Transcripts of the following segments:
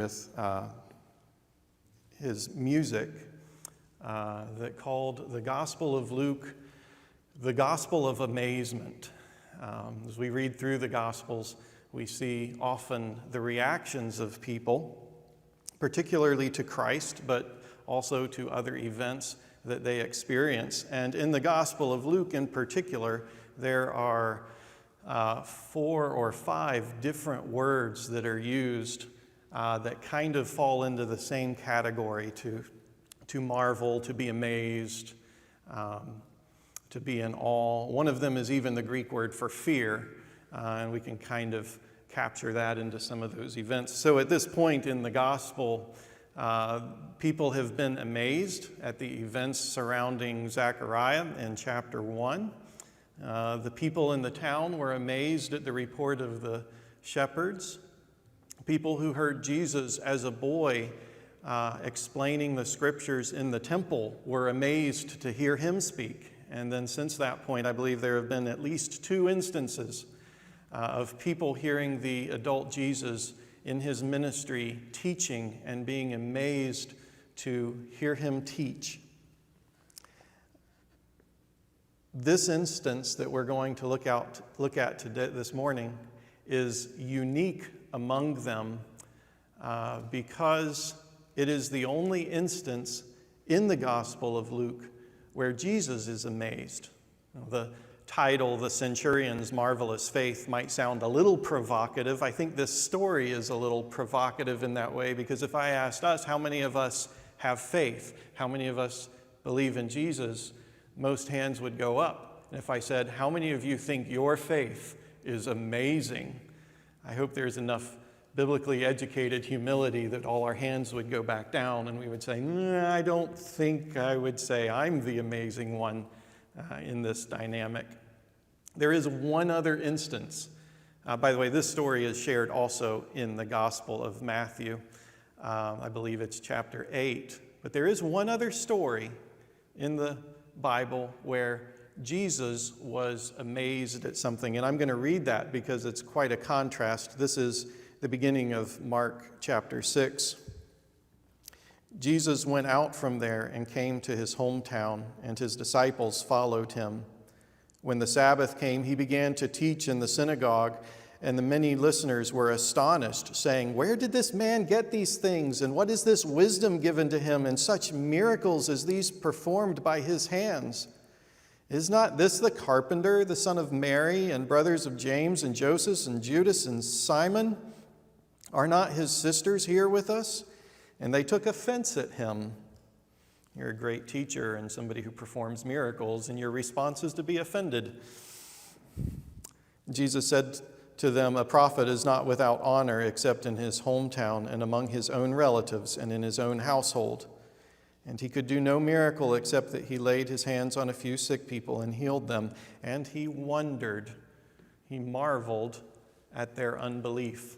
with his music that called the Gospel of Luke the Gospel of Amazement. As we read through the Gospels, we see often the reactions of people, particularly to Christ, but also to other events that they experience. And in the Gospel of Luke in particular, there are 4 or 5 different words that are used that kind of fall into the same category: to marvel, to be amazed, to be in awe. One of them is even the Greek word for fear, and we can kind of capture that into some of those events. So at this point in the gospel, people have been amazed at the events surrounding Zechariah in chapter 1. The people in the town were amazed at the report of the shepherds. People who heard Jesus as a boy explaining the scriptures in the temple were amazed to hear him speak. And then since that point, I believe there have been at least 2 instances of people hearing the adult Jesus in his ministry teaching and being amazed to hear him teach. This instance that we're going to look at today, this morning, is unique among them because it is the only instance in the Gospel of Luke where Jesus is amazed. The title, The Centurion's Marvelous Faith, might sound a little provocative. I think this story is a little provocative in that way, because if I asked us, how many of us have faith? How many of us believe in Jesus? Most hands would go up. And if I said, how many of you think your faith is amazing? I hope there's enough biblically educated humility that all our hands would go back down and we would say, I don't think I would say I'm the amazing one in this dynamic. There is one other instance. By the way, this story is shared also in the Gospel of Matthew. I believe it's chapter 8. But there is one other story in the Bible where Jesus was amazed at something. And I'm going to read that because it's quite a contrast. This is the beginning of Mark chapter 6. Jesus went out from there and came to his hometown, and his disciples followed him. When the Sabbath came, he began to teach in the synagogue, and the many listeners were astonished, saying, "Where did this man get these things? And what is this wisdom given to him, and such miracles as these performed by his hands? Is not this the carpenter, the son of Mary, and brothers of James and Joseph and Judas and Simon? Are not his sisters here with us?" And they took offense at him. You're a great teacher and somebody who performs miracles, and your response is to be offended. Jesus said to them, "A prophet is not without honor except in his hometown and among his own relatives and in his own household." And he could do no miracle except that he laid his hands on a few sick people and healed them. And he wondered, he marveled at their unbelief.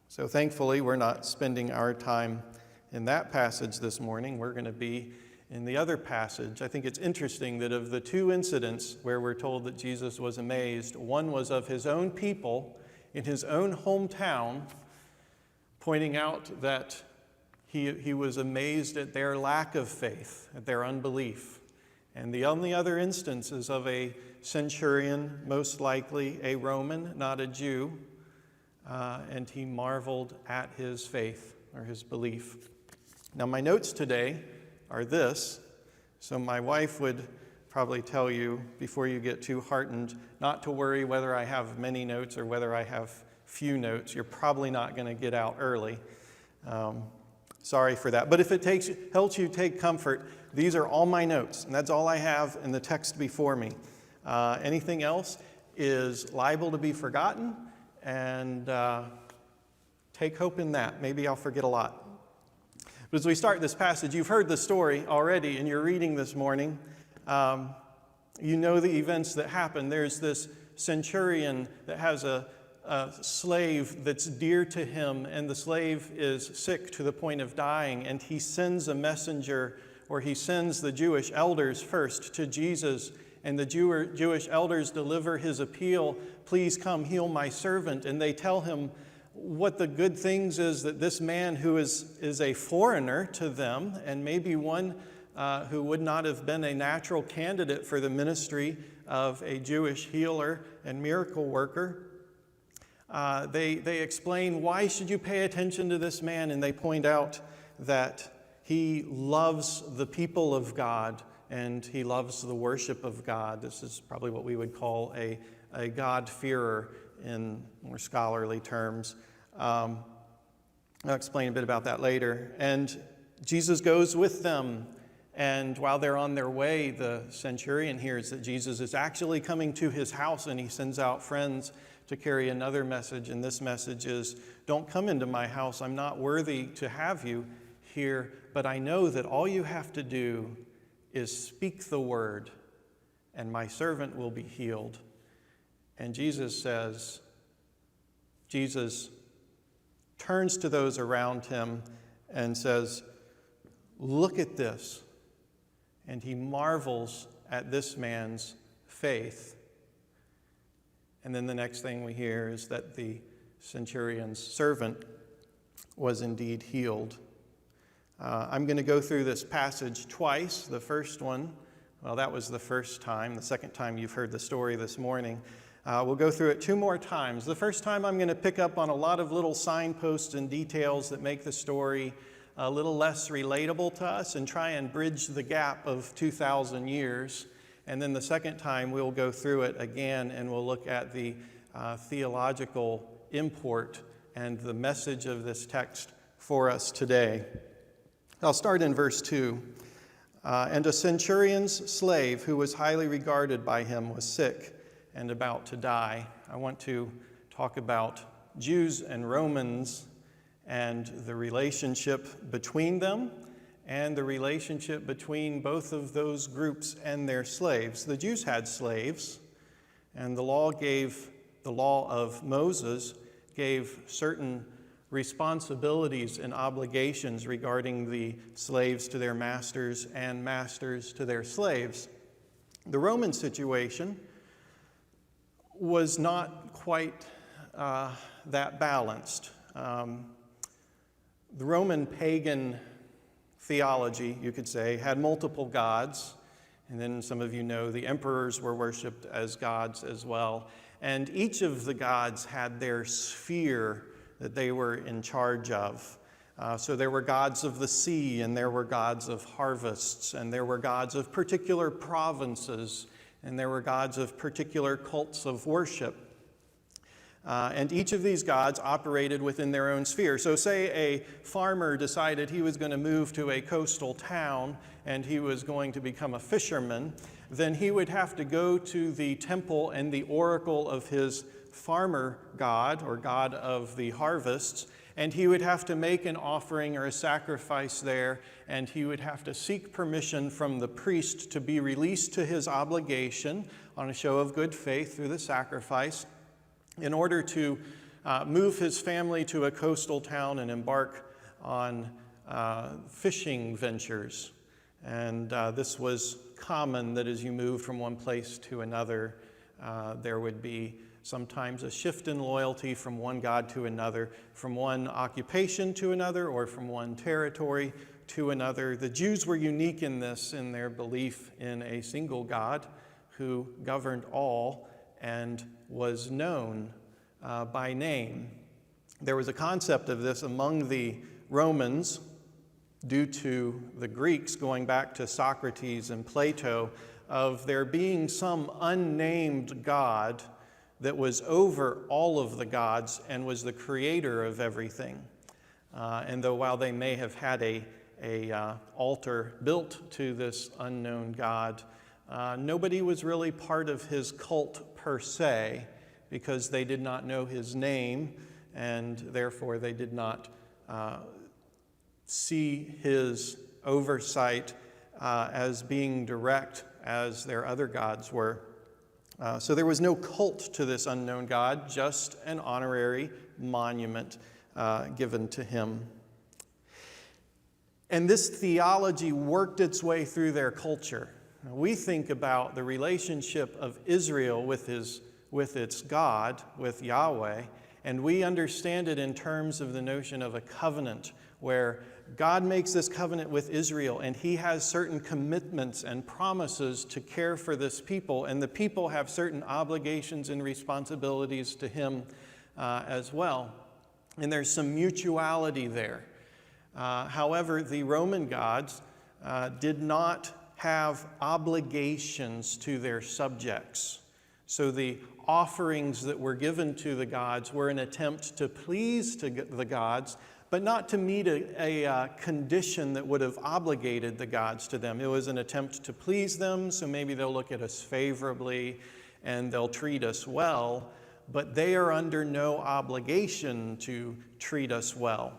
So thankfully, we're not spending our time in that passage this morning. We're going to be in the other passage. I think it's interesting that of the 2 incidents where we're told that Jesus was amazed, one was of his own people in his own hometown, pointing out that he was amazed at their lack of faith, at their unbelief. And the only other instance is of a centurion, most likely a Roman, not a Jew, and he marveled at his faith or his belief. Now, my notes today are this. So my wife would probably tell you, before you get too heartened, not to worry whether I have many notes or whether I have few notes. You're probably not going to get out early. Sorry for that. But if it helps you take comfort, these are all my notes, and that's all I have in the text before me. Anything else is liable to be forgotten, and take hope in that. Maybe I'll forget a lot. But as we start this passage, you've heard the story already in your reading this morning. You know the events that happen. There's this centurion that has a slave that's dear to him, and the slave is sick to the point of dying, and he sends a messenger, or he sends the Jewish elders first to Jesus, and the Jewish elders deliver his appeal, "Please come heal my servant." And they tell him what the good things is that this man who is a foreigner to them, and maybe one who would not have been a natural candidate for the ministry of a Jewish healer and miracle worker, they explain, why should you pay attention to this man? And they point out that he loves the people of God and he loves the worship of God. This is probably what we would call a God-fearer in more scholarly terms. I'll explain a bit about that later. And Jesus goes with them, and while they're on their way, the centurion hears that Jesus is actually coming to his house, and he sends out friends to carry another message, and this message is, don't come into my house. I'm not worthy to have you here, but I know that all you have to do is speak the word, and my servant will be healed. And Jesus turns to those around him and says, look at this. And he marvels at this man's faith. And then the next thing we hear is that the centurion's servant was indeed healed. I'm going to go through this passage twice. The first one, well, that was the first time. The second time you've heard the story this morning. We'll go through it 2 more times. The first time I'm going to pick up on a lot of little signposts and details that make the story a little less relatable to us and try and bridge the gap of 2,000 years. And then the second time we'll go through it again and we'll look at the theological import and the message of this text for us today. I'll start in verse 2. And a centurion's slave who was highly regarded by him was sick and about to die. I want to talk about Jews and Romans and the relationship between them and the relationship between both of those groups and their slaves. The Jews had slaves, and the law of Moses gave certain responsibilities and obligations regarding the slaves to their masters and masters to their slaves. The Roman situation was not quite that balanced. The Roman pagan theology, you could say, had multiple gods, and then some of you know the emperors were worshipped as gods as well. And each of the gods had their sphere that they were in charge of. So there were gods of the sea, and there were gods of harvests, and there were gods of particular provinces, and there were gods of particular cults of worship. And each of these gods operated within their own sphere. So say a farmer decided he was going to move to a coastal town and he was going to become a fisherman, then he would have to go to the temple and the oracle of his farmer god, or god of the harvests, and he would have to make an offering or a sacrifice there, and he would have to seek permission from the priest to be released to his obligation on a show of good faith through the sacrifice, in order to move his family to a coastal town and embark on fishing ventures. And this was common, that as you moved from one place to another, there would be sometimes a shift in loyalty from one god to another, from one occupation to another, or from one territory to another. The Jews were unique in this, in their belief in a single God who governed all and was known by name. There was a concept of this among the Romans due to the Greeks, going back to Socrates and Plato, of there being some unnamed God that was over all of the gods and was the creator of everything. And though while they may have had a altar built to this unknown God, nobody was really part of his cult per se, because they did not know his name, and therefore they did not see his oversight as being direct as their other gods were. So there was no cult to this unknown God, just an honorary monument given to him. And this theology worked its way through their culture. Now, we think about the relationship of Israel with its God, with Yahweh, And we understand it in terms of the notion of a covenant, where God makes this covenant with Israel, and he has certain commitments and promises to care for this people, and the people have certain obligations and responsibilities to him as well. And there's some mutuality there. However, the Roman gods did not have obligations to their subjects. So the offerings that were given to the gods were an attempt to please the gods, but not to meet a condition that would have obligated the gods to them. It was an attempt to please them, so maybe they'll look at us favorably and they'll treat us well, but they are under no obligation to treat us well.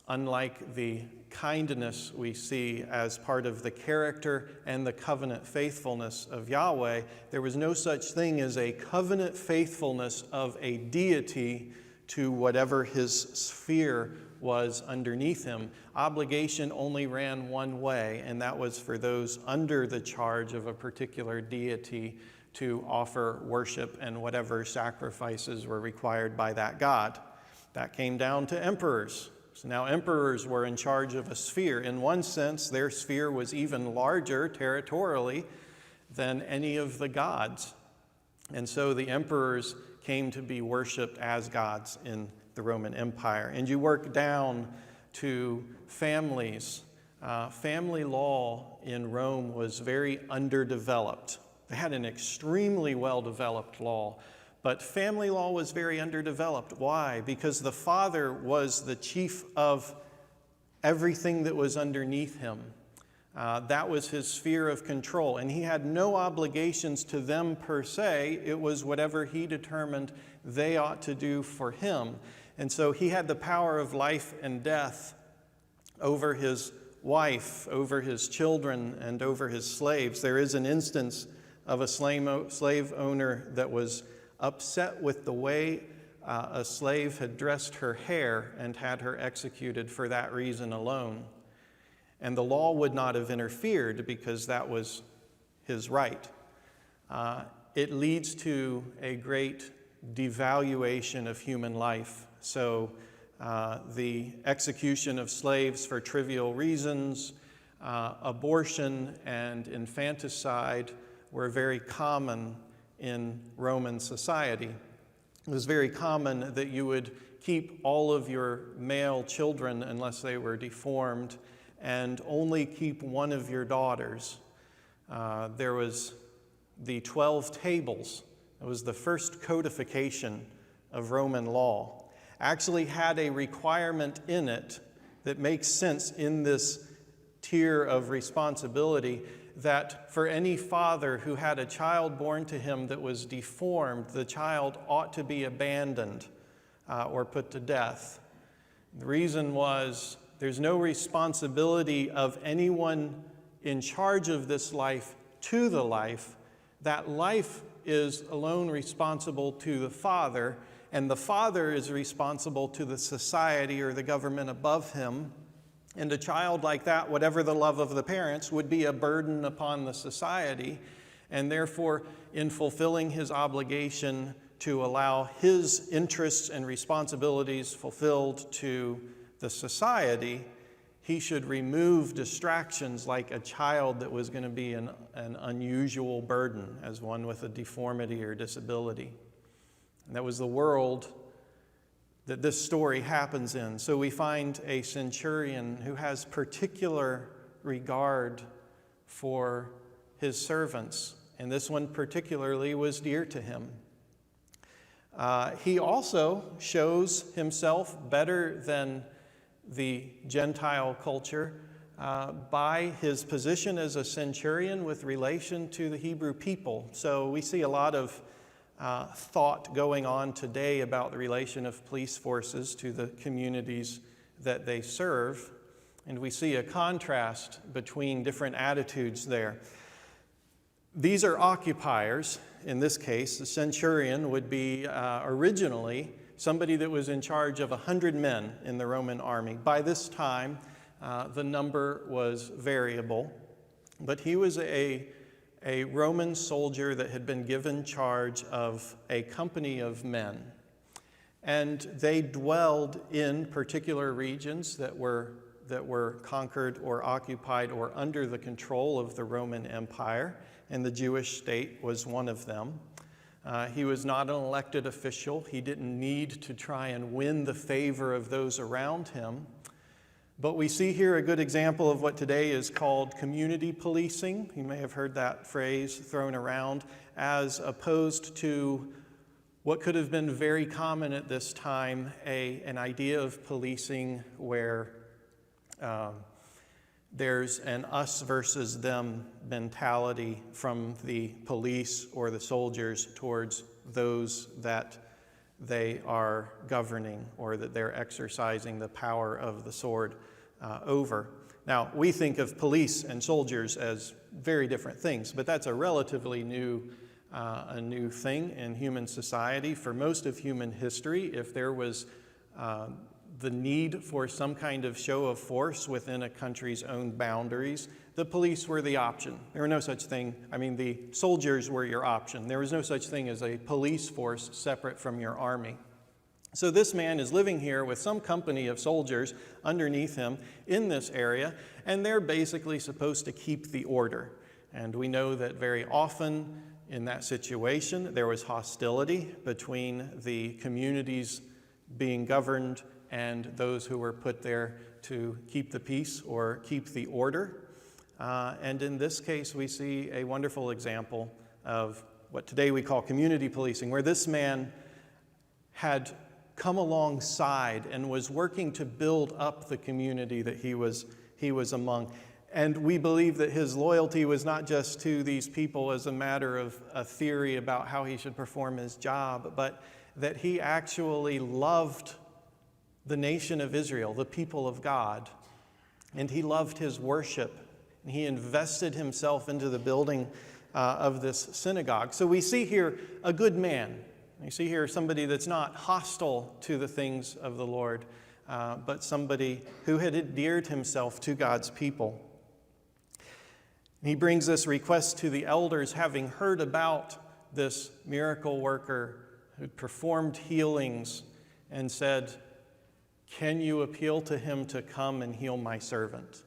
Unlike the kindness we see as part of the character and the covenant faithfulness of Yahweh, there was no such thing as a covenant faithfulness of a deity to whatever his sphere was underneath him. Obligation only ran one way, and that was for those under the charge of a particular deity to offer worship and whatever sacrifices were required by that god. That came down to emperors. So now emperors were in charge of a sphere. In one sense, their sphere was even larger territorially than any of the gods. And so the emperors came to be worshipped as gods in the Roman Empire. And you work down to families. Family law in Rome was very underdeveloped. They had an extremely well-developed law, but family law was very underdeveloped. Why? Because the father was the chief of everything that was underneath him. That was his sphere of control, and he had no obligations to them per se. It was whatever he determined they ought to do for him. And so he had the power of life and death over his wife, over his children, and over his slaves. There is an instance of a slave owner that was upset with the way a slave had dressed her hair and had her executed for that reason alone. And the law would not have interfered because that was his right. It leads to a great devaluation of human life. So the execution of slaves for trivial reasons, abortion and infanticide were very common in Roman society. It was very common that you would keep all of your male children unless they were deformed and only keep one of your daughters. There was the 12 tables. It was the first codification of Roman law. Actually had a requirement in it that makes sense in this tier of responsibility, that for any father who had a child born to him that was deformed, the child ought to be abandoned or put to death. The reason was there's no responsibility of anyone in charge of this life to the life. That life is alone responsible to the father, and the father is responsible to the society or the government above him. And a child like that, whatever the love of the parents, would be a burden upon the society. And therefore, in fulfilling his obligation to allow his interests and responsibilities fulfilled to the society, he should remove distractions like a child that was going to be an unusual burden as one with a deformity or disability. And that was the world that this story happens in. So we find a centurion who has particular regard for his servants, and this one particularly was dear to him. He also shows himself better than the Gentile culture by his position as a centurion with relation to the Hebrew people. So we see a lot of thought going on today about the relation of police forces to the communities that they serve, and we see a contrast between different attitudes there. These are occupiers. In this case, the centurion would be originally somebody that was in charge of 100 men in the Roman army. By this time, the number was variable, but he was a a Roman soldier that had been given charge of a company of men. And they dwelled in particular regions that were conquered or occupied or under the control of the Roman Empire, and the Jewish state was one of them. He was not an elected official. He didn't need to try and win the favor of those around him. But we see here a good example of what today is called community policing. You may have heard that phrase thrown around, as opposed to what could have been very common at this time, an idea of policing where there's an us versus them mentality from the police or the soldiers towards those that they are governing or that they're exercising the power of the sword over. Now, we think of police and soldiers as very different things, but that's a relatively new thing in human society. For most of human history, if there was the need for some kind of show of force within a country's own boundaries, the police were the option. There were no such thing. The soldiers were your option. There was no such thing as a police force separate from your army. So this man is living here with some company of soldiers underneath him in this area, and they're basically supposed to keep the order. And we know that very often in that situation, there was hostility between the communities being governed and those who were put there to keep the peace or keep the order. And in this case, we see a wonderful example of what today we call community policing, where this man had come alongside and was working to build up the community that he was among. And we believe that his loyalty was not just to these people as a matter of a theory about how he should perform his job, but that he actually loved the nation of Israel, the people of God, and he loved his worship, and he invested himself into the building of this synagogue. So we see here a good man. You see here somebody that's not hostile to the things of the Lord, but somebody who had endeared himself to God's people. He brings this request to the elders, having heard about this miracle worker who performed healings, and said, "Can you appeal to him to come and heal my servant?"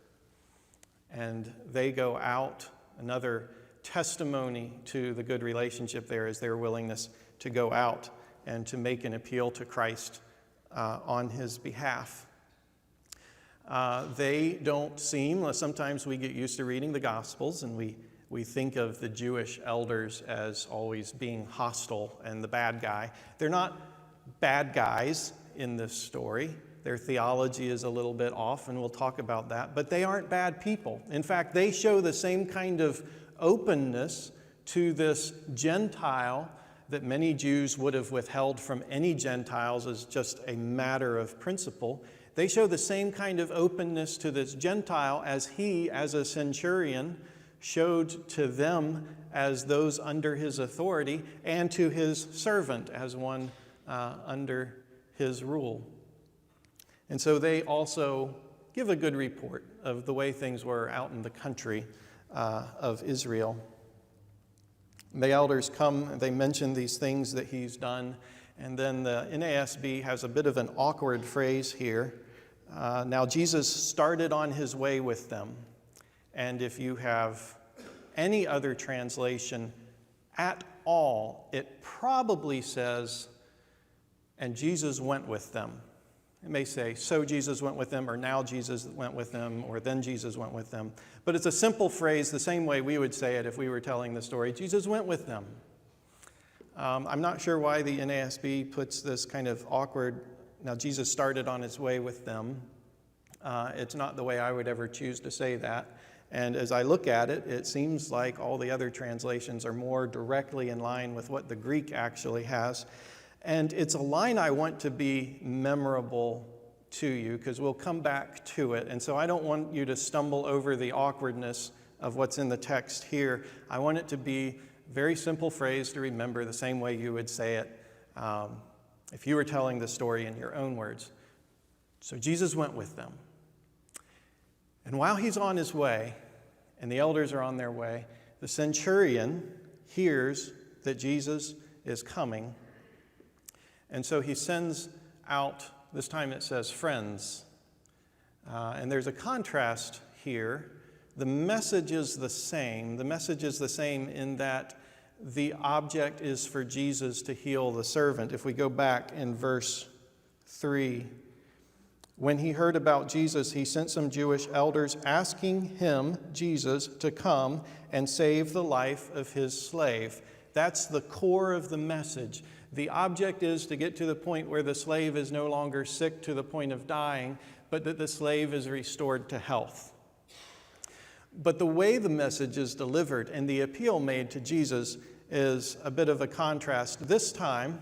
And they go out. Another testimony to the good relationship there is their willingness to go out and to make an appeal to Christ on his behalf. They don't seem, sometimes we get used to reading the Gospels and we think of the Jewish elders as always being hostile and the bad guy. They're not bad guys in this story. Their theology is a little bit off, and we'll talk about that, but they aren't bad people. In fact, they show the same kind of openness to this Gentile that many Jews would have withheld from any Gentiles as just a matter of principle. They show the same kind of openness to this Gentile as he, as a centurion, showed to them as those under his authority, and to his servant as one under his rule. And so they also give a good report of the way things were out in the country of Israel. The elders come, they mention these things that he's done, and then the NASB has a bit of an awkward phrase here. Now Jesus started on his way with them. And if you have any other translation at all, it probably says, "And Jesus went with them." It may say, "So Jesus went with them," or "Now Jesus went with them," or "Then Jesus went with them." But it's a simple phrase, the same way we would say it if we were telling the story. Jesus went with them. I'm not sure why the NASB puts this kind of awkward, "Now Jesus started on his way with them." It's not the way I would ever choose to say that. And as I look at it, it seems like all the other translations are more directly in line with what the Greek actually has. And it's a line I want to be memorable to you, because we'll come back to it. And so I don't want you to stumble over the awkwardness of what's in the text here. I want it to be a very simple phrase to remember, the same way you would say it if you were telling the story in your own words. So Jesus went with them. And while he's on his way, and the elders are on their way, The centurion hears that Jesus is coming, and so he sends out, this time it says friends. And there's a contrast here. The message is the same. The message is the same in that the object is for Jesus to heal the servant. If we go back in verse 3, when he heard about Jesus, he sent some Jewish elders asking him, Jesus, to come and save the life of his slave. That's the core of the message. The object is to get to the point where the slave is no longer sick to the point of dying, but that the slave is restored to health. But the way the message is delivered and the appeal made to Jesus is a bit of a contrast. This time,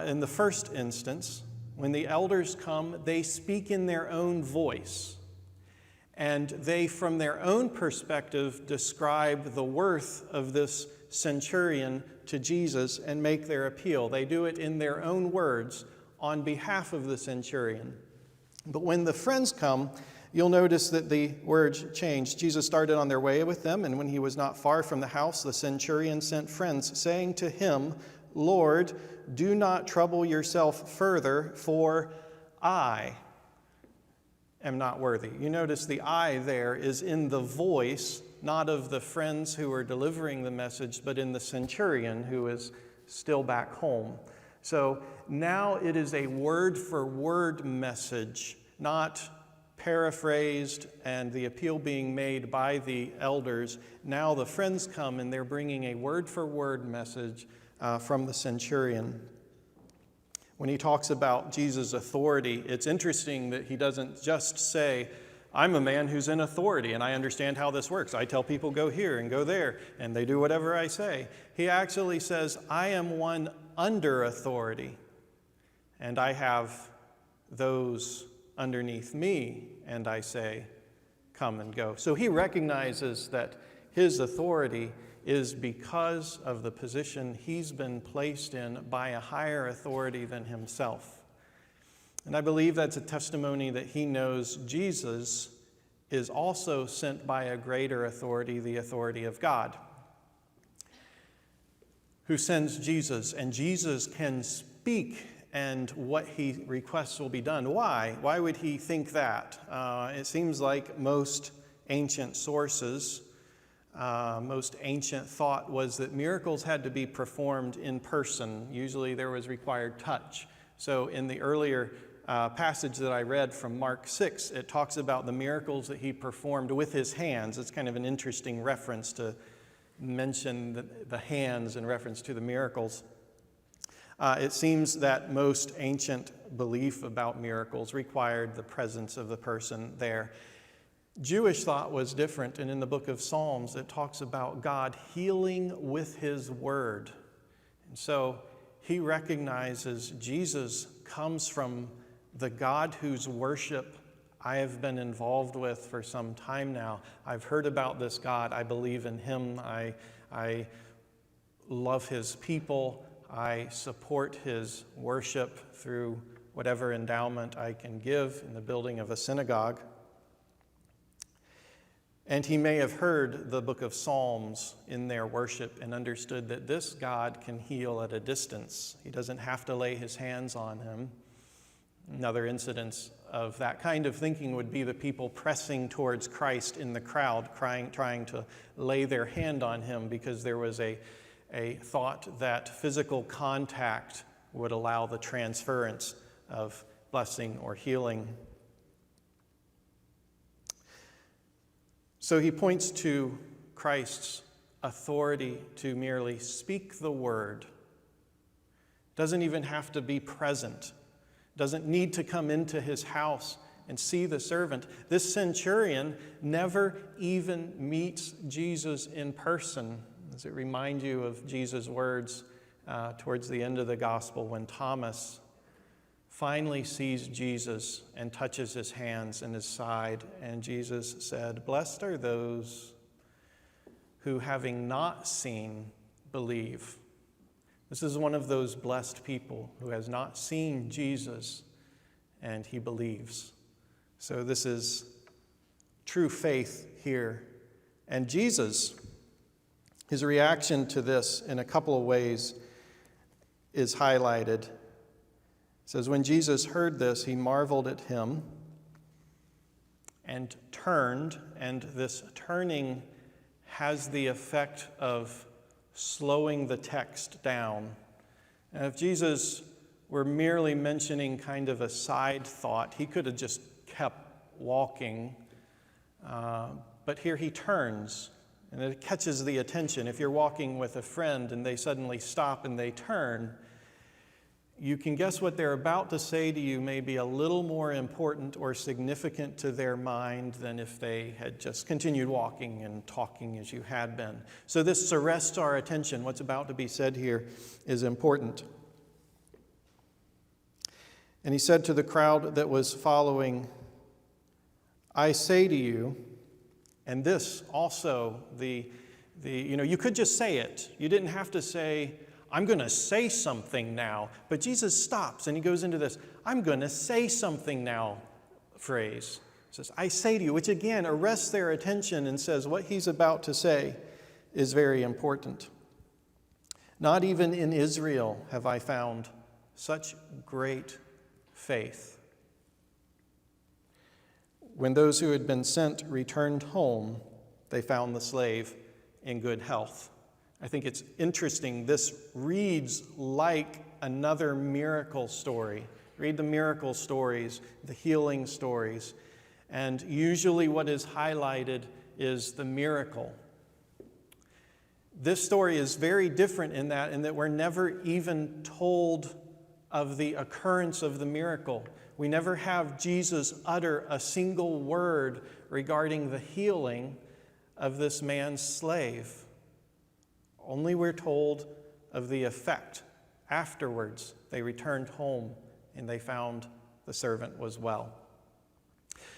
in the first instance, when the elders come, they speak in their own voice. And they, from their own perspective, describe the worth of this centurion to Jesus and make their appeal. They do it in their own words on behalf of the centurion. But when the friends come, you'll notice that the words change. Jesus started on their way with them, and when he was not far from the house, the centurion sent friends, saying to him, Lord, do not trouble yourself further, for I am not worthy. You notice the I there is in the voice, not of the friends who are delivering the message, but in the centurion who is still back home. So now it is a word-for-word message, not paraphrased and the appeal being made by the elders. Now the friends come and they're bringing a word-for-word message from the centurion. When he talks about Jesus' authority, it's interesting that he doesn't just say, I'm a man who's in authority and I understand how this works. I tell people go here and go there and they do whatever I say. He actually says, I am one under authority and I have those underneath me and I say, come and go. So he recognizes that his authority is because of the position he's been placed in by a higher authority than himself. And I believe that's a testimony that he knows Jesus is also sent by a greater authority, the authority of God, who sends Jesus, and Jesus can speak and what he requests will be done. Why? Why would he think that? It seems like most ancient sources, most ancient thought was that miracles had to be performed in person. Usually there was required touch. So in the earlier passage that I read from Mark 6, it talks about the miracles that he performed with his hands. It's kind of an interesting reference to mention the hands in reference to the miracles. It seems that most ancient belief about miracles required the presence of the person there. Jewish thought was different, and in the book of Psalms, it talks about God healing with his word. And so he recognizes Jesus comes from the God whose worship I have been involved with for some time now. I've heard about this God. I believe in him. I love his people. I support his worship through whatever endowment I can give in the building of a synagogue. And he may have heard the book of Psalms in their worship and understood that this God can heal at a distance. He doesn't have to lay his hands on him. Another incidence of that kind of thinking would be the people pressing towards Christ in the crowd, trying to lay their hand on him because there was a thought that physical contact would allow the transference of blessing or healing. So he points to Christ's authority to merely speak the word. Doesn't even have to be present. Doesn't need to come into his house and see the servant. This centurion never even meets Jesus in person. Does it remind you of Jesus' words towards the end of the gospel when Thomas finally sees Jesus and touches his hands and his side, and Jesus said, "Blessed are those who, having not seen, believe." This is one of those blessed people who has not seen Jesus and he believes. So this is true faith here. And Jesus His reaction to this in a couple of ways is highlighted. It says, when Jesus heard this, he marveled at him and turned, and this turning has the effect of slowing the text down. And if Jesus were merely mentioning kind of a side thought, he could have just kept walking. But here he turns, and it catches the attention. If you're walking with a friend and they suddenly stop and they turn, you can guess what they're about to say to you may be a little more important or significant to their mind than if they had just continued walking and talking as you had been. So this arrests our attention. What's about to be said here is important. And he said to the crowd that was following, I say to you, and this also, you could just say it. You didn't have to say, I'm going to say something now. But Jesus stops and he goes into this, I'm going to say something now phrase. He says, I say to you, which again arrests their attention and says what he's about to say is very important. Not even in Israel have I found such great faith. When those who had been sent returned home, they found the slave in good health. I think it's interesting. This reads like another miracle story. Read the miracle stories, the healing stories, and usually what is highlighted is the miracle. This story is very different in that we're never even told of the occurrence of the miracle. We never have Jesus utter a single word regarding the healing of this man's slave. Only we're told of the effect. Afterwards, they returned home and they found the servant was well.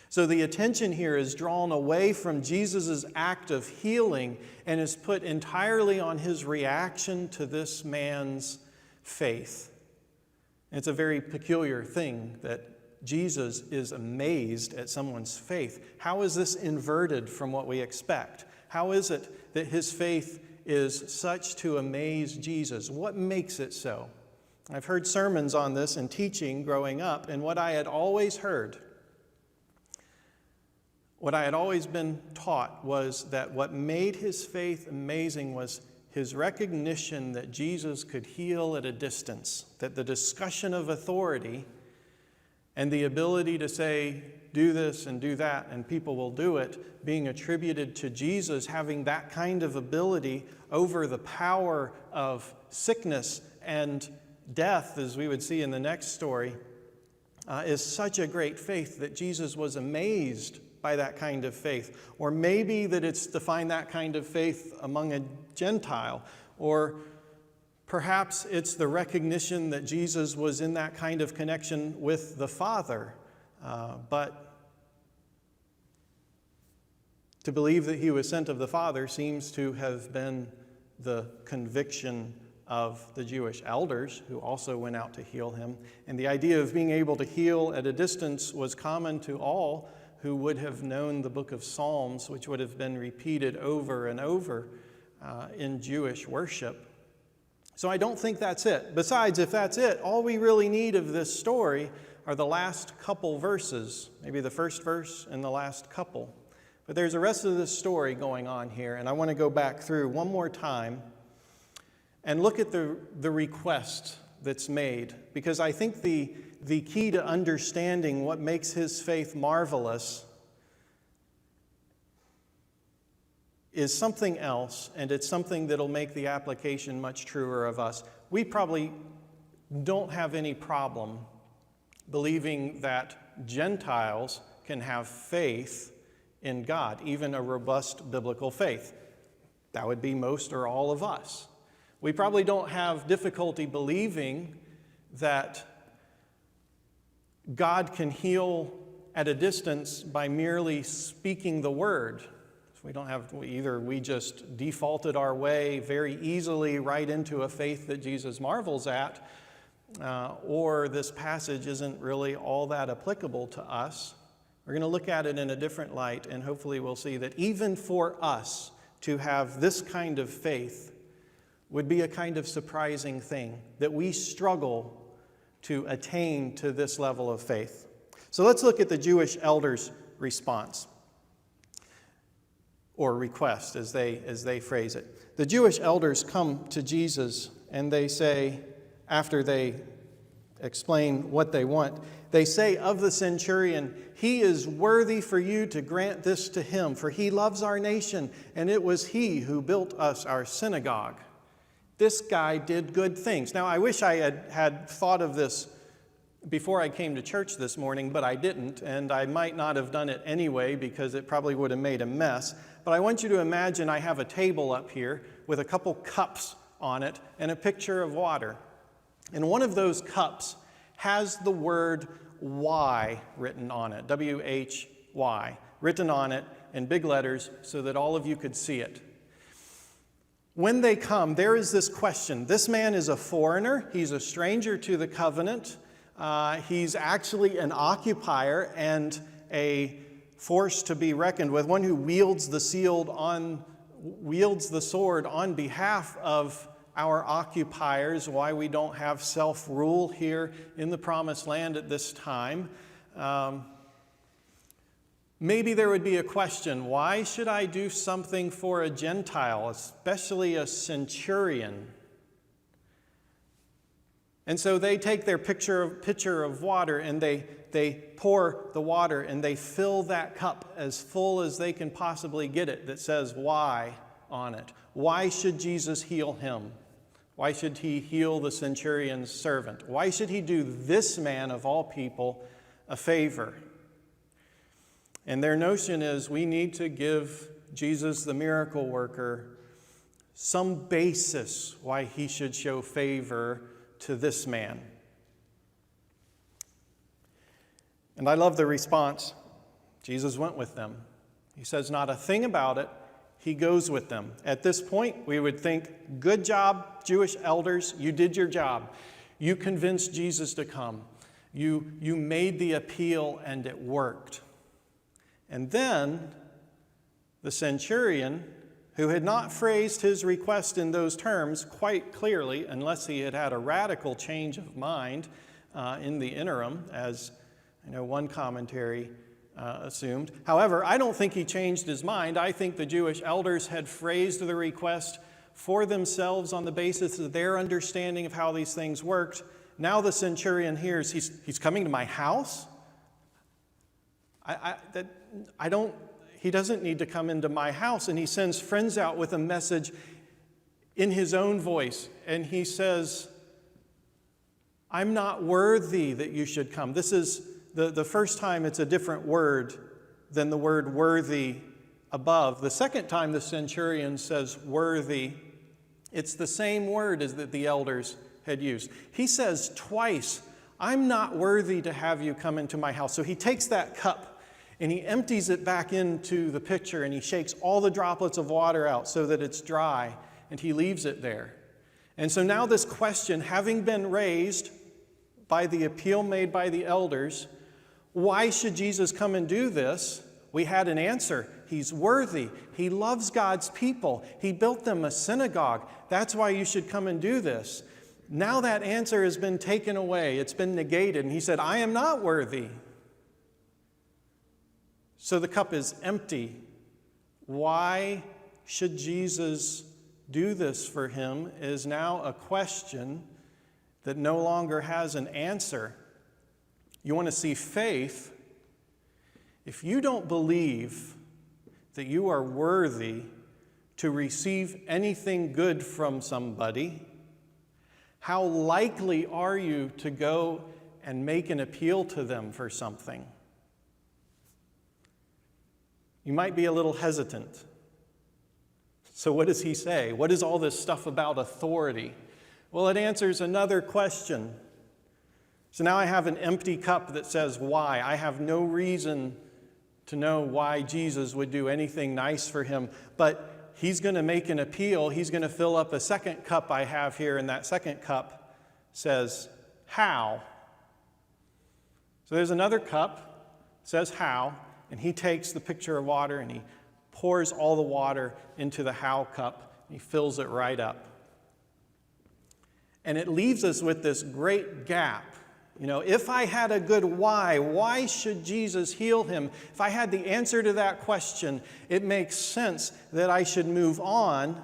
So the attention here is drawn away from Jesus' act of healing and is put entirely on his reaction to this man's faith. And it's a very peculiar thing that Jesus is amazed at someone's faith. How is this inverted from what we expect? How is it that his faith is such to amaze Jesus? What makes it so? I've heard sermons on this in teaching growing up, and what I had always heard, what I had always been taught was that what made his faith amazing was his recognition that Jesus could heal at a distance, that the discussion of authority and the ability to say, do this and do that, and people will do it, being attributed to Jesus having that kind of ability over the power of sickness and death, as we would see in the next story, is such a great faith that Jesus was amazed by that kind of faith. Or maybe that it's to find that kind of faith among a Gentile, or perhaps it's the recognition that Jesus was in that kind of connection with the Father. But to believe that he was sent of the Father seems to have been the conviction of the Jewish elders who also went out to heal him. And the idea of being able to heal at a distance was common to all who would have known the book of Psalms, which would have been repeated over and over in Jewish worship. So I don't think that's it. Besides, if that's it, all we really need of this story are the last couple verses, maybe the first verse and the last couple. But there's the rest of this story going on here, and I want to go back through one more time and look at the request that's made, because I think the key to understanding what makes his faith marvelous is something else, and it's something that'll make the application much truer of us. We probably don't have any problem believing that Gentiles can have faith in God, even a robust biblical faith. That would be most or all of us. We probably don't have difficulty believing that God can heal at a distance by merely speaking the word. We don't have, either we just defaulted our way very easily right into a faith that Jesus marvels at, or this passage isn't really all that applicable to us. We're going to look at it in a different light, and hopefully we'll see that even for us to have this kind of faith would be a kind of surprising thing, that we struggle to attain to this level of faith. So let's look at the Jewish elders' response, or request, as they phrase it. The Jewish elders come to Jesus and they say, after they explain what they want, they say of the centurion, "He is worthy for you to grant this to him, for he loves our nation, and it was he who built us our synagogue." This guy did good things. Now, I wish I had thought of this before I came to church this morning, but I didn't, and I might not have done it anyway because it probably would have made a mess. But I want you to imagine I have a table up here with a couple cups on it and a picture of water. And one of those cups has the word "why" written on it, W-H-Y, written on it in big letters so that all of you could see it. When they come, there is this question. This man is a foreigner. He's a stranger to the covenant. He's actually an occupier and a force to be reckoned with, one who wields the sword on behalf of our occupiers, why we don't have self-rule here in the Promised Land at this time. Maybe there would be a question, why should I do something for a Gentile, especially a centurion? And so they take their pitcher of water and they pour the water and they fill that cup as full as they can possibly get it that says "why" on it. Why should Jesus heal him? Why should he heal the centurion's servant? Why should he do this man of all people a favor? And their notion is we need to give Jesus, the miracle worker, some basis why he should show favor to this man. And I love the response. Jesus went with them. He says not a thing about it. He goes with them. At this point, we would think, good job, Jewish elders. You did your job. You convinced Jesus to come. You made the appeal and it worked. And then the centurion, who had not phrased his request in those terms quite clearly, unless he had had a radical change of mind in the interim, as one commentary assumed. However, I don't think he changed his mind. I think the Jewish elders had phrased the request for themselves on the basis of their understanding of how these things worked. Now the centurion hears, he's coming to my house? He doesn't need to come into my house. And he sends friends out with a message in his own voice. And he says, I'm not worthy that you should come. This is the first time it's a different word than the word worthy above. The second time the centurion says worthy, it's the same word as that the elders had used. He says twice, I'm not worthy to have you come into my house. So he takes that cup and he empties it back into the pitcher and he shakes all the droplets of water out so that it's dry, and he leaves it there. And so now this question, having been raised by the appeal made by the elders, why should Jesus come and do this? We had an answer. He's worthy. He loves God's people. He built them a synagogue. That's why you should come and do this. Now that answer has been taken away. It's been negated. And he said, I am not worthy. So the cup is empty. Why should Jesus do this for him is now a question that no longer has an answer. You want to see faith? If you don't believe that you are worthy to receive anything good from somebody, how likely are you to go and make an appeal to them for something? You might be a little hesitant. So what does he say? What is all this stuff about authority? Well, it answers another question. So now I have an empty cup that says why. I have no reason to know why Jesus would do anything nice for him. But he's going to make an appeal. He's going to fill up a second cup I have here, and that second cup says how. So there's another cup, says how. And he takes the pitcher of water and he pours all the water into the how cup. He fills it right up. And it leaves us with this great gap. If I had a good why should Jesus heal him? If I had the answer to that question, it makes sense that I should move on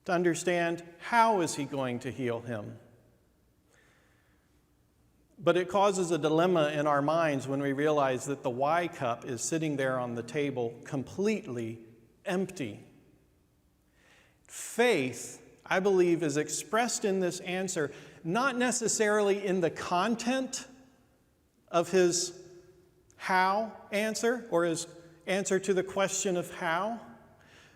to understand how is he going to heal him. But it causes a dilemma in our minds when we realize that the why cup is sitting there on the table completely empty. Faith, I believe, is expressed in this answer, not necessarily in the content of his how answer or his answer to the question of how,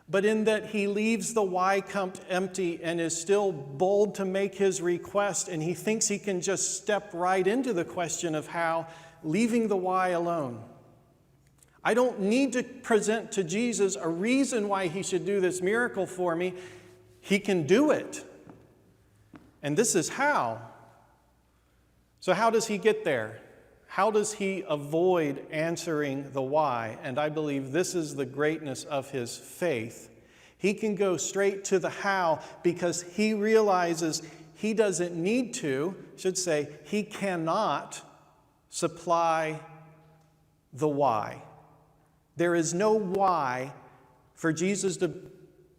but in that he leaves the why cup empty and is still bold to make his request, and he thinks he can just step right into the question of how, leaving the why alone. I don't need to present to Jesus a reason why he should do this miracle for me. He can do it. And this is how. So how does he get there? How does he avoid answering the why? And I believe this is the greatness of his faith. He can go straight to the how because he realizes he doesn't need to, he cannot supply the why. There is no why for Jesus to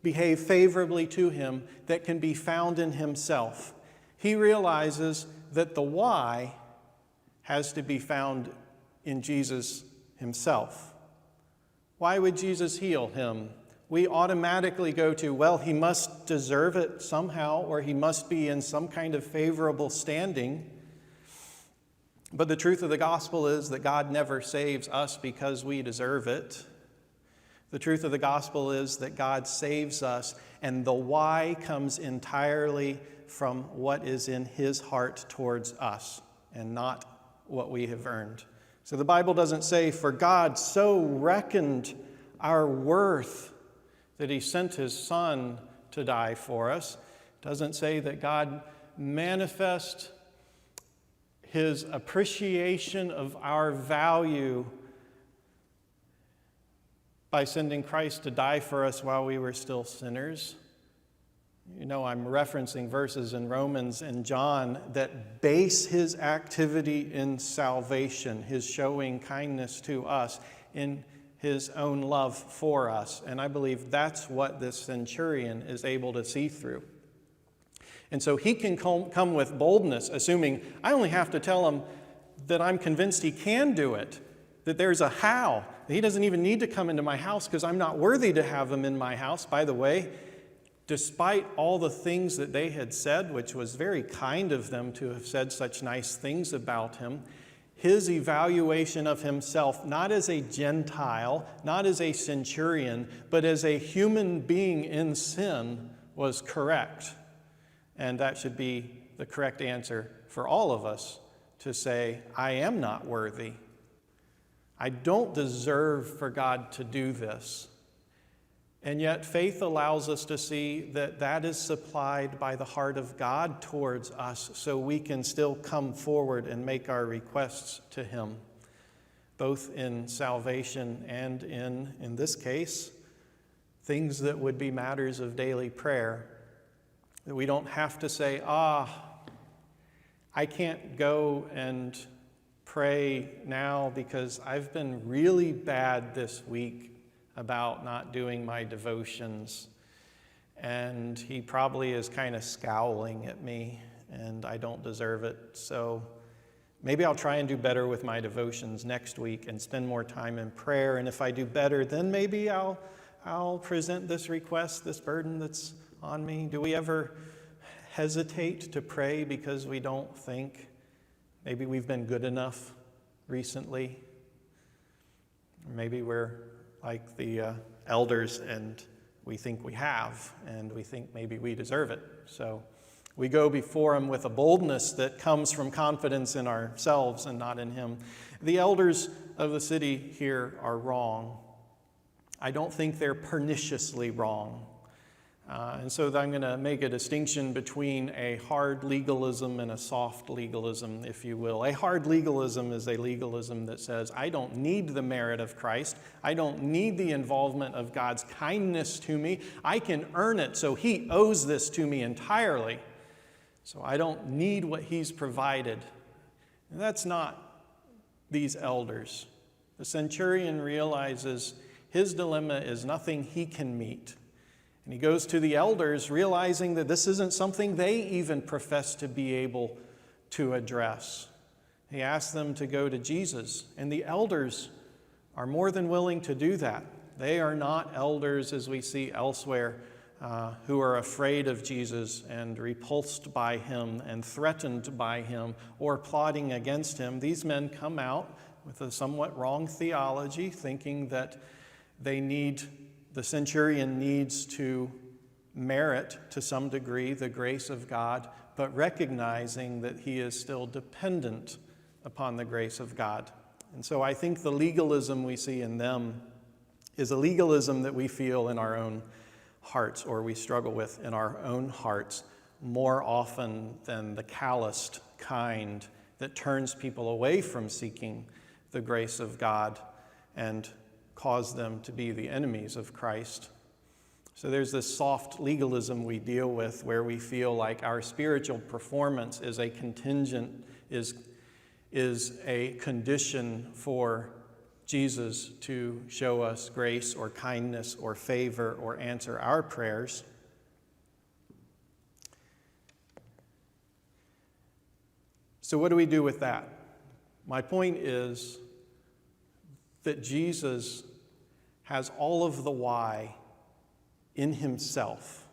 behave favorably to him that can be found in himself. He realizes that the why has to be found in Jesus himself. Why would Jesus heal him? We automatically go to, he must deserve it somehow, or he must be in some kind of favorable standing. But the truth of the gospel is that God never saves us because we deserve it. The truth of the gospel is that God saves us, and the why comes entirely from what is in his heart towards us, and not what we have earned. So the Bible doesn't say, for God so reckoned our worth that he sent his Son to die for us. It doesn't say that God manifest his appreciation of our value by sending Christ to die for us while we were still sinners. I'm referencing verses in Romans and John that base his activity in salvation, his showing kindness to us, in his own love for us. And I believe that's what this centurion is able to see through. And so he can come with boldness, assuming I only have to tell him that I'm convinced he can do it, that there's a how. He doesn't even need to come into my house because I'm not worthy to have him in my house. By the way, despite all the things that they had said, which was very kind of them to have said such nice things about him, his evaluation of himself, not as a Gentile, not as a centurion, but as a human being in sin, was correct. And that should be the correct answer for all of us, to say, I am not worthy. I don't deserve for God to do this. And yet faith allows us to see that that is supplied by the heart of God towards us, so we can still come forward and make our requests to him, both in salvation and in this case, things that would be matters of daily prayer. That we don't have to say, I can't go and pray now because I've been really bad this week about not doing my devotions, and he probably is kind of scowling at me, and I don't deserve it, so maybe I'll try and do better with my devotions next week and spend more time in prayer, and if I do better, then maybe I'll present this request, this burden that's on me. Do we ever hesitate to pray because we don't think maybe we've been good enough recently? Maybe we're like the elders, and we think we have, and we think maybe we deserve it. So we go before him with a boldness that comes from confidence in ourselves and not in him. The elders of the city here are wrong. I don't think they're perniciously wrong. And so I'm going to make a distinction between a hard legalism and a soft legalism, if you will. A hard legalism is a legalism that says, I don't need the merit of Christ. I don't need the involvement of God's kindness to me. I can earn it, so he owes this to me entirely. So I don't need what he's provided. And that's not these elders. The centurion realizes his dilemma is nothing he can meet. And he goes to the elders realizing that this isn't something they even profess to be able to address. He asks them to go to Jesus, and the elders are more than willing to do that. They are not elders, as we see elsewhere, who are afraid of Jesus and repulsed by him and threatened by him or plotting against him. These men come out with a somewhat wrong theology, thinking that the centurion needs to merit to some degree the grace of God, but recognizing that he is still dependent upon the grace of God. And so I think the legalism we see in them is a legalism that we feel in our own hearts, or we struggle with in our own hearts, more often than the calloused kind that turns people away from seeking the grace of God and cause them to be the enemies of Christ. So there's this soft legalism we deal with where we feel like our spiritual performance is a contingent, is a condition for Jesus to show us grace or kindness or favor or answer our prayers. So what do we do with that? My point is that Jesus has all of the why in himself.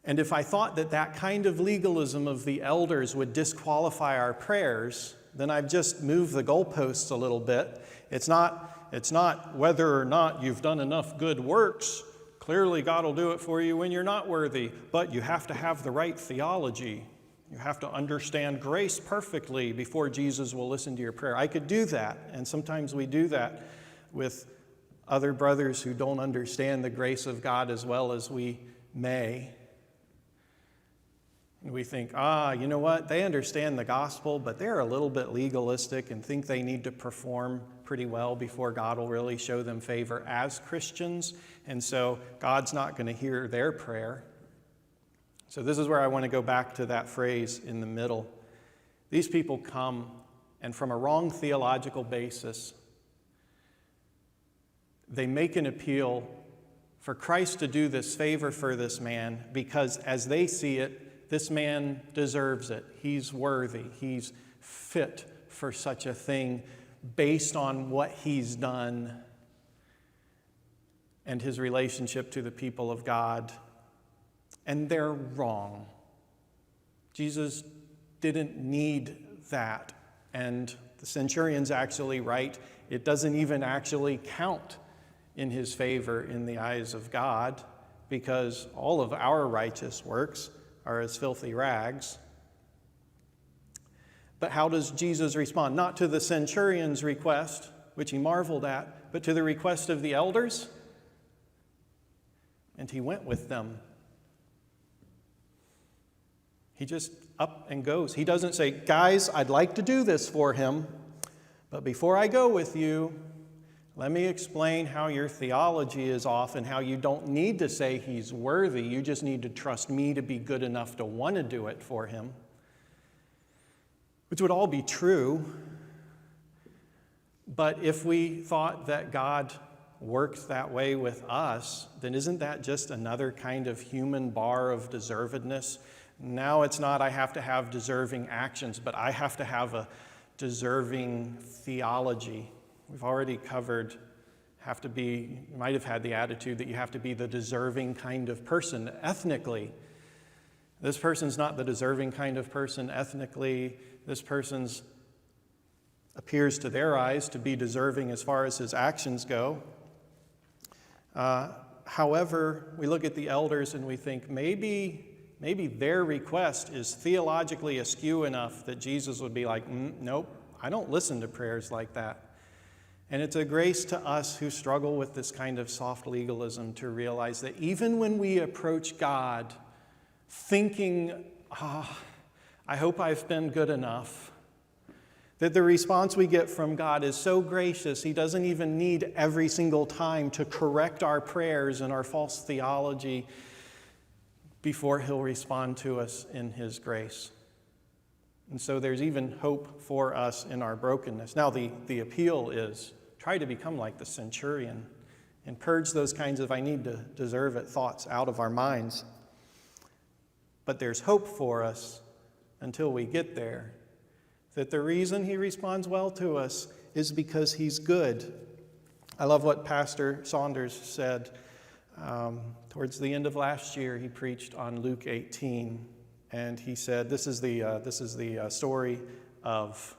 And if I thought that that kind of legalism of the elders would disqualify our prayers, then I've just moved the goalposts a little bit. It's not whether or not you've done enough good works. Clearly God will do it for you when you're not worthy, but you have to have the right theology. You have to understand grace perfectly before Jesus will listen to your prayer. I could do that, and sometimes we do that with other brothers who don't understand the grace of God as well as we may. And we think, you know what? They understand the gospel, but they're a little bit legalistic and think they need to perform pretty well before God will really show them favor as Christians, and so God's not going to hear their prayer. So this is where I want to go back to that phrase in the middle. These people come, and from a wrong theological basis, they make an appeal for Christ to do this favor for this man because, as they see it, this man deserves it. He's worthy. He's fit for such a thing based on what he's done and his relationship to the people of God. And they're wrong. Jesus didn't need that. And the centurion's actually right. It doesn't even actually count in his favor in the eyes of God, because all of our righteous works are as filthy rags. But how does Jesus respond? Not to the centurion's request, which he marveled at, but to the request of the elders. And he went with them. He just up and goes. He doesn't say, guys, I'd like to do this for him, but before I go with you, let me explain how your theology is off and how you don't need to say he's worthy. You just need to trust me to be good enough to want to do it for him. Which would all be true. But if we thought that God worked that way with us, then isn't that just another kind of human bar of deservedness? Now it's not I have to have deserving actions, but I have to have a deserving theology. We've already covered, you might have had the attitude that you have to be the deserving kind of person ethnically. This person's not the deserving kind of person ethnically. This person's appears to their eyes to be deserving as far as his actions go. However, we look at the elders and we think maybe their request is theologically askew enough that Jesus would be like, nope, I don't listen to prayers like that. And it's a grace to us who struggle with this kind of soft legalism to realize that even when we approach God thinking, I hope I've been good enough, that the response we get from God is so gracious, He doesn't even need every single time to correct our prayers and our false theology before He'll respond to us in His grace. And so there's even hope for us in our brokenness. Now, the appeal is try to become like the centurion and purge those kinds of I need to deserve it thoughts out of our minds. But there's hope for us until we get there, that the reason He responds well to us is because He's good. I love what Pastor Saunders said towards the end of last year. He preached on Luke 18. And he said, this is the story of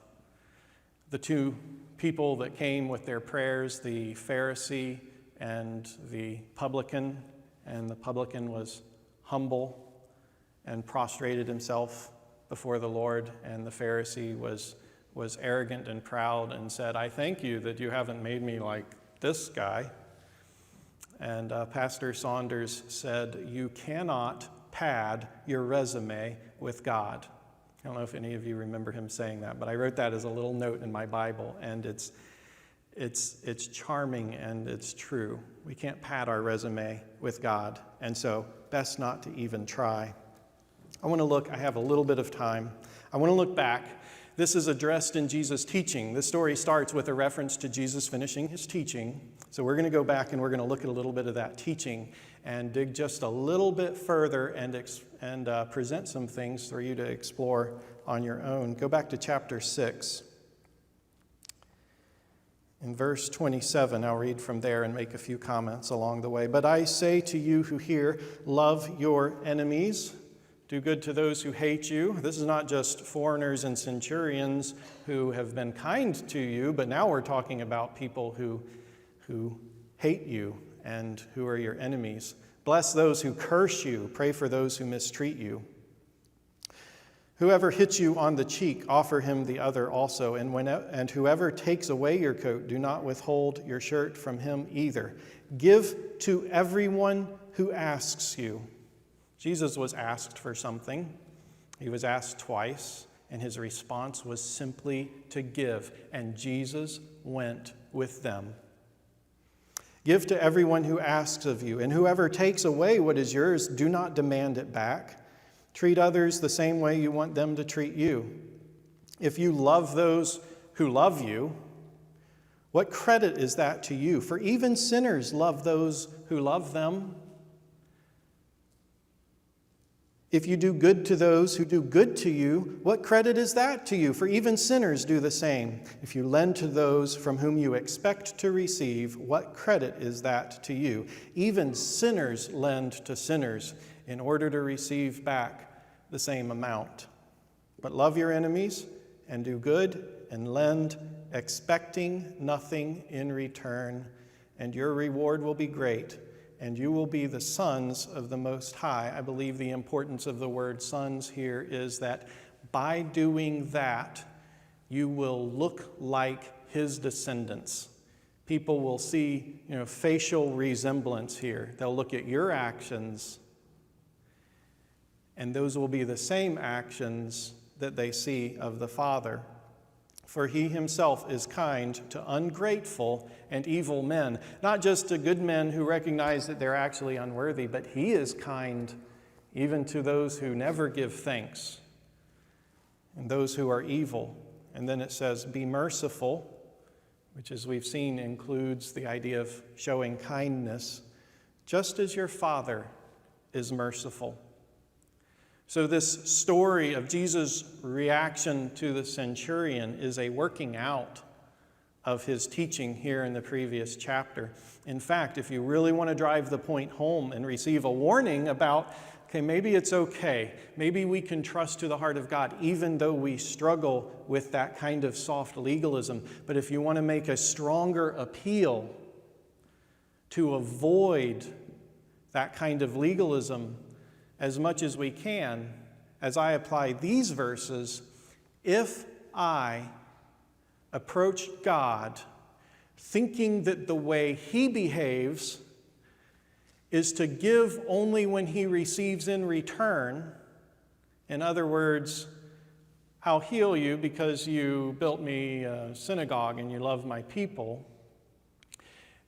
the two people that came with their prayers, the Pharisee and the publican. And the publican was humble and prostrated himself before the Lord. And the Pharisee was arrogant and proud and said, I thank you that you haven't made me like this guy. And Pastor Saunders said, you cannot pad your resume with God. I don't know if any of you remember him saying that, but I wrote that as a little note in my Bible, and it's charming and it's true. We can't pad our resume with God, and so best not to even try. I have a little bit of time. I want to look back. This is addressed in Jesus' teaching. This story starts with a reference to Jesus finishing his teaching. So we're going to go back and we're going to look at a little bit of that teaching and dig just a little bit further and present some things for you to explore on your own. Go back to chapter 6. In verse 27, I'll read from there and make a few comments along the way. But I say to you who hear, love your enemies. Do good to those who hate you. This is not just foreigners and centurions who have been kind to you, but now we're talking about people who hate you and who are your enemies. Bless those who curse you. Pray for those who mistreat you. Whoever hits you on the cheek, offer him the other also. And whoever takes away your coat, do not withhold your shirt from him either. Give to everyone who asks you. Jesus was asked for something. He was asked twice, and his response was simply to give. And Jesus went with them. Give to everyone who asks of you, and whoever takes away what is yours, do not demand it back. Treat others the same way you want them to treat you. If you love those who love you, what credit is that to you? For even sinners love those who love them. If you do good to those who do good to you, what credit is that to you? For even sinners do the same. If you lend to those from whom you expect to receive, what credit is that to you? Even sinners lend to sinners in order to receive back the same amount. But love your enemies and do good and lend, expecting nothing in return, and your reward will be great. And you will be the sons of the Most High. I believe the importance of the word sons here is that by doing that, you will look like his descendants. People will see, facial resemblance here. They'll look at your actions, and those will be the same actions that they see of the Father. For he himself is kind to ungrateful and evil men, not just to good men who recognize that they're actually unworthy, but he is kind even to those who never give thanks and those who are evil. And then it says, be merciful, which, as we've seen, includes the idea of showing kindness, just as your Father is merciful. So this story of Jesus' reaction to the centurion is a working out of his teaching here in the previous chapter. In fact, if you really want to drive the point home and receive a warning about, maybe it's okay, maybe we can trust to the heart of God, even though we struggle with that kind of soft legalism. But if you want to make a stronger appeal to avoid that kind of legalism, as much as we can, as I apply these verses, if I approach God thinking that the way he behaves is to give only when he receives in return. In other words, I'll heal you because you built me a synagogue and you love my people.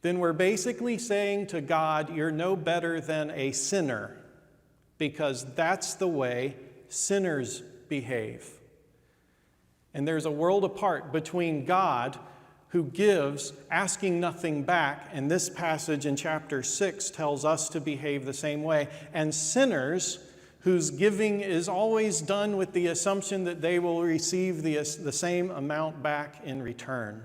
Then we're basically saying to God, you're no better than a sinner, because that's the way sinners behave. And there's a world apart between God, who gives, asking nothing back, and this passage in chapter 6 tells us to behave the same way, and sinners, whose giving is always done with the assumption that they will receive the same amount back in return.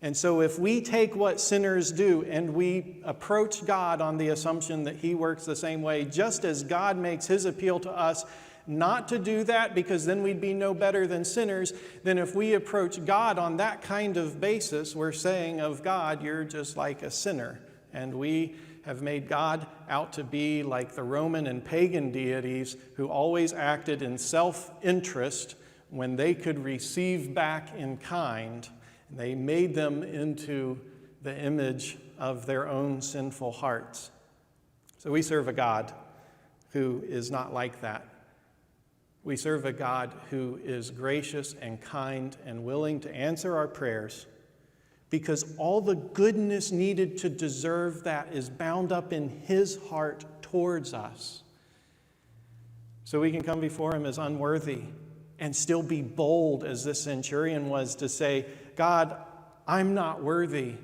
And so if we take what sinners do and we approach God on the assumption that he works the same way, just as God makes his appeal to us not to do that because then we'd be no better than sinners, then if we approach God on that kind of basis, we're saying of God, you're just like a sinner. And we have made God out to be like the Roman and pagan deities who always acted in self-interest when they could receive back in kind. They made them into the image of their own sinful hearts. So we serve a God who is not like that. We serve a God who is gracious and kind and willing to answer our prayers, because all the goodness needed to deserve that is bound up in his heart towards us. So we can come before him as unworthy and still be bold as this centurion was to say, God, I'm not worthy,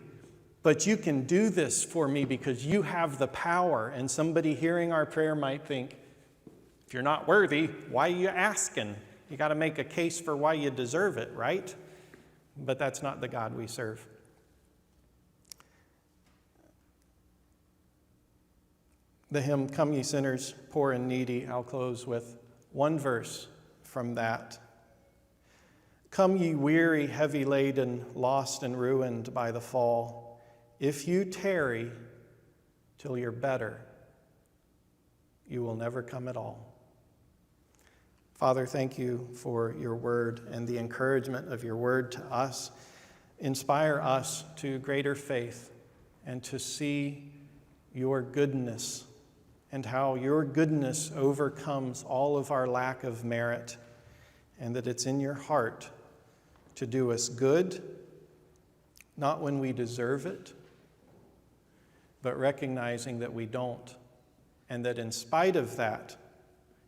but you can do this for me because you have the power. And somebody hearing our prayer might think, if you're not worthy, why are you asking? You got to make a case for why you deserve it, right? But that's not the God we serve. The hymn, Come Ye Sinners, Poor and Needy, I'll close with one verse from that. Come ye weary, heavy laden, lost and ruined by the fall. If you tarry till you're better, you will never come at all. Father, thank you for your word and the encouragement of your word to us. Inspire us to greater faith and to see your goodness and how your goodness overcomes all of our lack of merit, and that it's in your heart to do us good, not when we deserve it, but recognizing that we don't, and that in spite of that,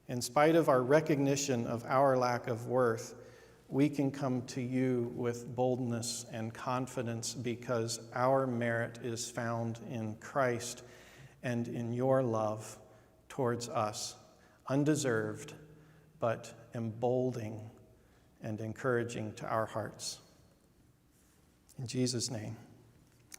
in spite of our recognition of our lack of worth, we can come to you with boldness and confidence because our merit is found in Christ and in your love towards us, undeserved, but emboldening and encouraging to our hearts. In Jesus' name.